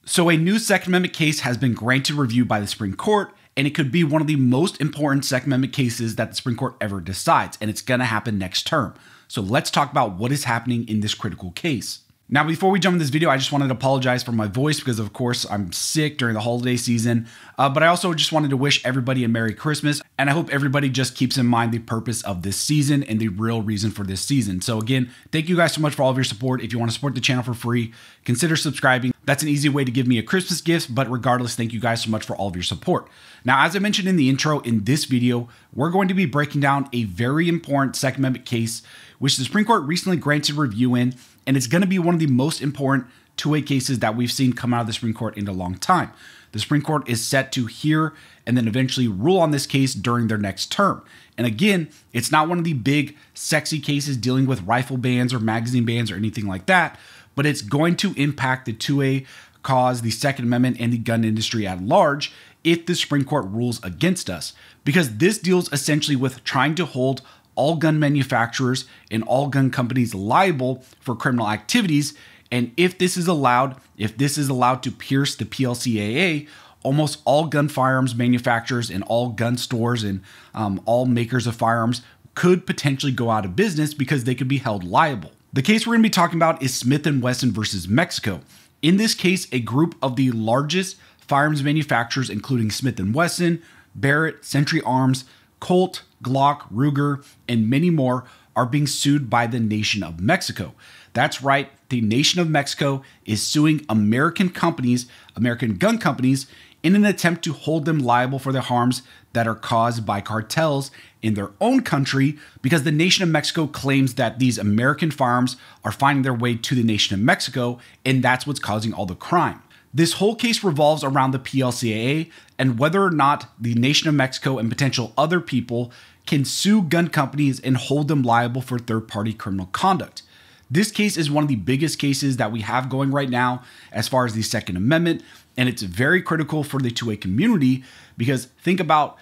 So a new Second Amendment case has been granted review by the Supreme Court, and it could be one of the most important Second Amendment cases that the Supreme Court ever decides, and it's going to happen next term. So let's talk about what is happening in this critical case. Now, before we jump in this video, I just wanted to apologize for my voice because, of course, I'm sick during the holiday season. But I also just wanted to wish everybody a Merry Christmas. And I hope everybody just keeps in mind the purpose of this season and the real reason for this season. So again, thank you guys so much for all of your support. If you want to support the channel for free, consider subscribing. That's an easy way to give me a Christmas gift. But regardless, thank you guys so much for all of your support. Now, as I mentioned in the intro, in this video, we're going to be breaking down a very important Second Amendment case, which the Supreme Court recently granted review in. And it's going to be one of the most important two-way cases that we've seen come out of the Supreme Court in a long time. The Supreme Court is set to hear and then eventually rule on this case during their next term. And again, it's not one of the big, sexy cases dealing with rifle bans or magazine bans or anything like that, but it's going to impact the two-way cause, the Second Amendment, and the gun industry at large if the Supreme Court rules against us. Because this deals essentially with trying to hold all gun manufacturers and all gun companies liable for criminal activities. And if this is allowed to pierce the PLCAA, almost all gun firearms manufacturers and all gun stores and all makers of firearms could potentially go out of business because they could be held liable. The case we're going to be talking about is Smith & Wesson versus Mexico. In this case, a group of the largest firearms manufacturers, including Smith & Wesson, Barrett, Century Arms, Colt, Glock, Ruger, and many more are being sued by the nation of Mexico. That's right, the nation of Mexico is suing American companies, American gun companies, in an attempt to hold them liable for the harms that are caused by cartels in their own country, because the nation of Mexico claims that these American firearms are finding their way to the nation of Mexico, and that's what's causing all the crime. This whole case revolves around the PLCAA and whether or not the nation of Mexico and potential other people can sue gun companies and hold them liable for third-party criminal conduct. This case is one of the biggest cases that we have going right now as far as the Second Amendment, and it's very critical for the two-way community because think about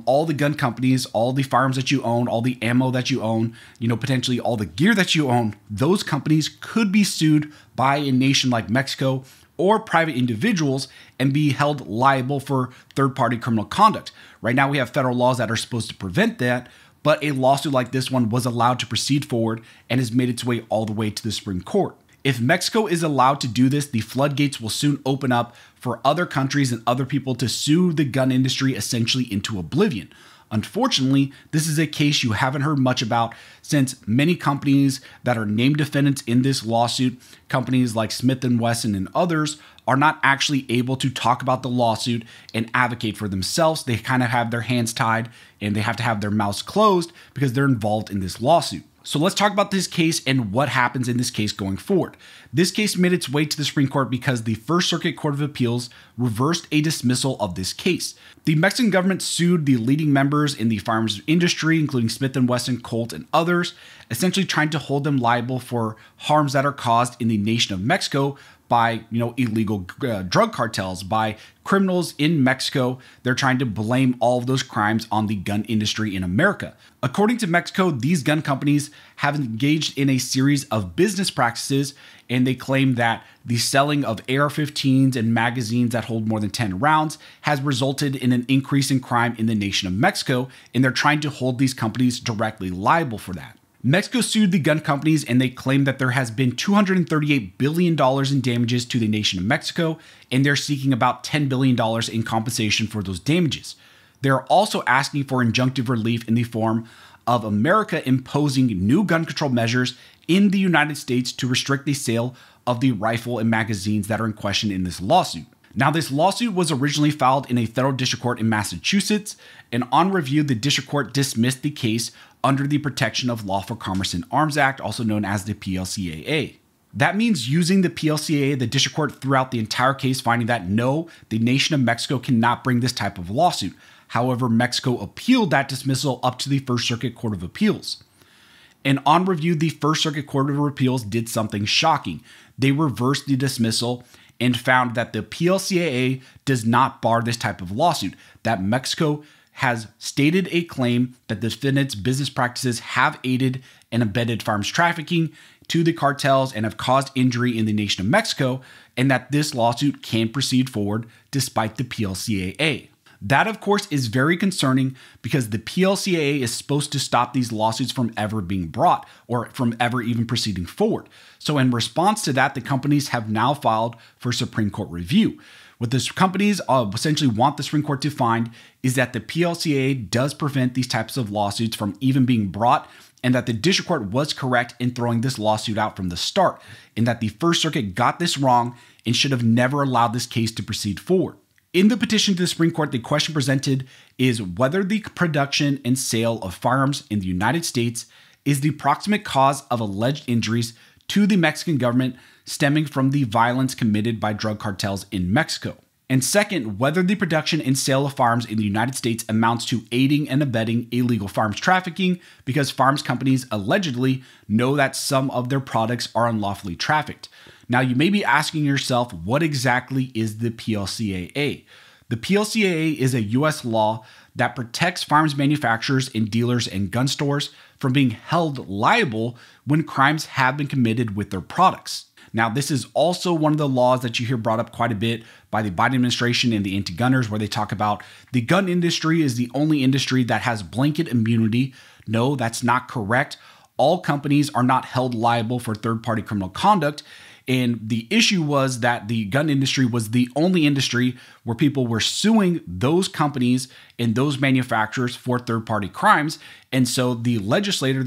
all the gun companies, all the firearms that you own, all the ammo that you own, potentially all the gear that you own, those companies could be sued by a nation like Mexico or private individuals and be held liable for third-party criminal conduct. Right now, we have federal laws that are supposed to prevent that, but a lawsuit like this one was allowed to proceed forward and has made its way all the way to the Supreme Court. If Mexico is allowed to do this, the floodgates will soon open up for other countries and other people to sue the gun industry essentially into oblivion. Unfortunately, this is a case you haven't heard much about since many companies that are named defendants in this lawsuit, companies like Smith & Wesson and others, are not actually able to talk about the lawsuit and advocate for themselves. They kind of have their hands tied and they have to have their mouths closed because they're involved in this lawsuit. So let's talk about this case and what happens in this case going forward. This case made its way to the Supreme Court because the First Circuit Court of Appeals reversed a dismissal of this case. The Mexican government sued the leading members in the firearms industry, including Smith & Wesson, Colt, and others, essentially trying to hold them liable for harms that are caused in the nation of Mexico by illegal drug cartels, by criminals in Mexico. They're trying to blame all of those crimes on the gun industry in America. According to Mexico, these gun companies have engaged in a series of business practices, and they claim that the selling of AR-15s and magazines that hold more than 10 rounds has resulted in an increase in crime in the nation of Mexico, and they're trying to hold these companies directly liable for that. Mexico sued the gun companies and they claim that there has been $238 billion in damages to the nation of Mexico, and they're seeking about $10 billion in compensation for those damages. They're also asking for injunctive relief in the form of America imposing new gun control measures in the United States to restrict the sale of the rifle and magazines that are in question in this lawsuit. Now, this lawsuit was originally filed in a federal district court in Massachusetts, and on review, the district court dismissed the case under the Protection of Lawful Commerce in Arms Act, also known as the PLCAA. That means using the PLCAA, the district court threw out the entire case, finding that no, the nation of Mexico cannot bring this type of lawsuit. However, Mexico appealed that dismissal up to the First Circuit Court of Appeals. And on review, the First Circuit Court of Appeals did something shocking. They reversed the dismissal and found that the PLCAA does not bar this type of lawsuit, that Mexico has stated a claim that the defendant's business practices have aided and abetted firearms trafficking, to the cartels and have caused injury in the nation of Mexico, and that this lawsuit can proceed forward despite the PLCAA. That, of course, is very concerning because the PLCAA is supposed to stop these lawsuits from ever being brought or from ever even proceeding forward. So in response to that, the companies have now filed for Supreme Court review. What the companies essentially want the Supreme Court to find is that the PLCAA does prevent these types of lawsuits from even being brought, and that the district court was correct in throwing this lawsuit out from the start, and that the First Circuit got this wrong and should have never allowed this case to proceed forward. In the petition to the Supreme Court, the question presented is whether the production and sale of firearms in the United States is the proximate cause of alleged injuries to the Mexican government stemming from the violence committed by drug cartels in Mexico. And second, whether the production and sale of firearms in the United States amounts to aiding and abetting illegal firearms trafficking because firearms companies allegedly know that some of their products are unlawfully trafficked. Now, you may be asking yourself, what exactly is the PLCAA? The PLCAA is a U.S. law that protects firearms manufacturers and dealers and gun stores from being held liable when crimes have been committed with their products. Now, this is also one of the laws that you hear brought up quite a bit by the Biden administration and the anti-gunners, where they talk about the gun industry is the only industry that has blanket immunity. No, that's not correct. All companies are not held liable for third-party criminal conduct. And the issue was that the gun industry was the only industry where people were suing those companies and those manufacturers for third-party crimes. And so the legislator,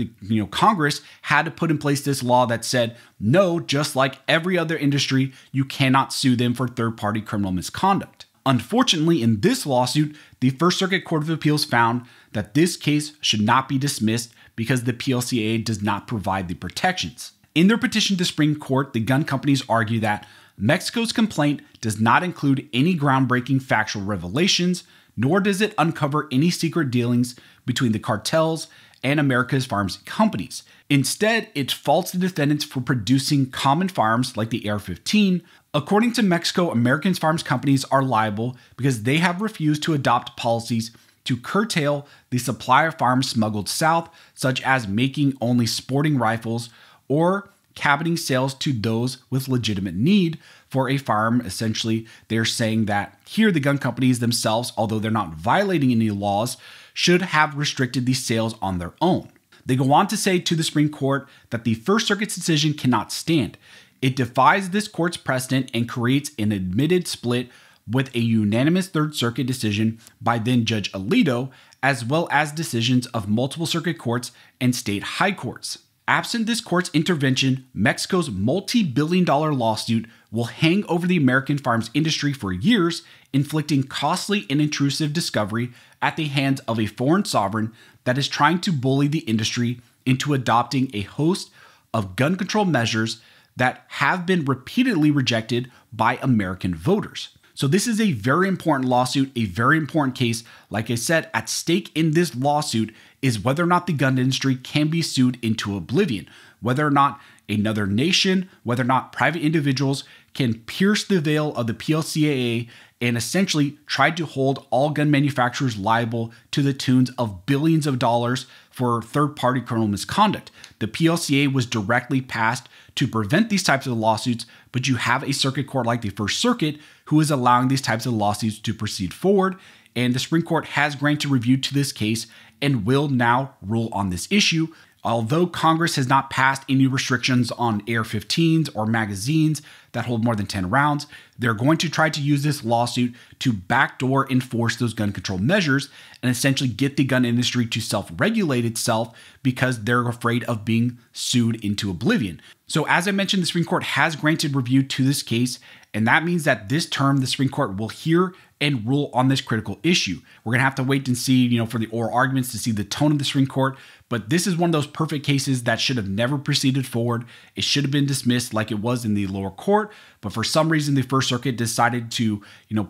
Congress, had to put in place this law that said, no, just like every other industry, you cannot sue them for third-party criminal misconduct. Unfortunately, in this lawsuit, the First Circuit Court of Appeals found that this case should not be dismissed because the PLCAA does not provide the protections. In their petition to the Supreme Court, the gun companies argue that Mexico's complaint does not include any groundbreaking factual revelations, nor does it uncover any secret dealings between the cartels and America's firearms companies. Instead, it faults the defendants for producing common firearms like the AR-15. According to Mexico, American firearms companies are liable because they have refused to adopt policies to curtail the supply of firearms smuggled south, such as making only sporting rifles or cabining sales to those with legitimate need for a firearm. Essentially, they're saying that here the gun companies themselves, although they're not violating any laws, should have restricted these sales on their own. They go on to say to the Supreme Court that the First Circuit's decision cannot stand. It defies this court's precedent and creates an admitted split with a unanimous Third Circuit decision by then Judge Alito, as well as decisions of multiple circuit courts and state high courts. Absent this court's intervention, Mexico's multi-billion-dollar lawsuit will hang over the American firearms industry for years, inflicting costly and intrusive discovery at the hands of a foreign sovereign that is trying to bully the industry into adopting a host of gun control measures that have been repeatedly rejected by American voters. So this is a very important lawsuit, a very important case. Like I said, at stake in this lawsuit is whether or not the gun industry can be sued into oblivion, whether or not another nation, whether or not private individuals can pierce the veil of the PLCAA and essentially try to hold all gun manufacturers liable to the tunes of billions of dollars for third-party criminal misconduct. The PLCAA was directly passed to prevent these types of lawsuits, but you have a circuit court like the First Circuit who is allowing these types of lawsuits to proceed forward, and the Supreme Court has granted review to this case and will now rule on this issue. Although Congress has not passed any restrictions on AR-15s or magazines that hold more than 10 rounds, they're going to try to use this lawsuit to backdoor enforce those gun control measures and essentially get the gun industry to self-regulate itself because they're afraid of being sued into oblivion. So as I mentioned, the Supreme Court has granted review to this case, and that means that this term the Supreme Court will hear and rule on this critical issue. We're going to have to wait and see, for the oral arguments to see the tone of the Supreme Court, but this is one of those perfect cases that should have never proceeded forward. It should have been dismissed like it was in the lower court, but for some reason the First Circuit decided to,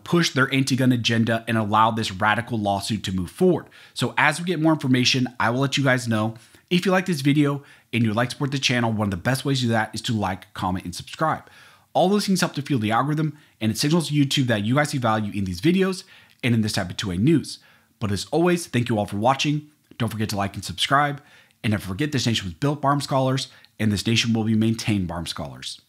push their anti-gun agenda and allow this radical lawsuit to move forward. So as we get more information, I will let you guys know. If you like this video and you'd like to support the channel, one of the best ways to do that is to like, comment, and subscribe. All those things help to fuel the algorithm, and it signals to YouTube that you guys see value in these videos and in this type of 2A news. But as always, thank you all for watching. Don't forget to like and subscribe. And never forget, this nation was built by armed scholars, and the station will be maintained by armed scholars.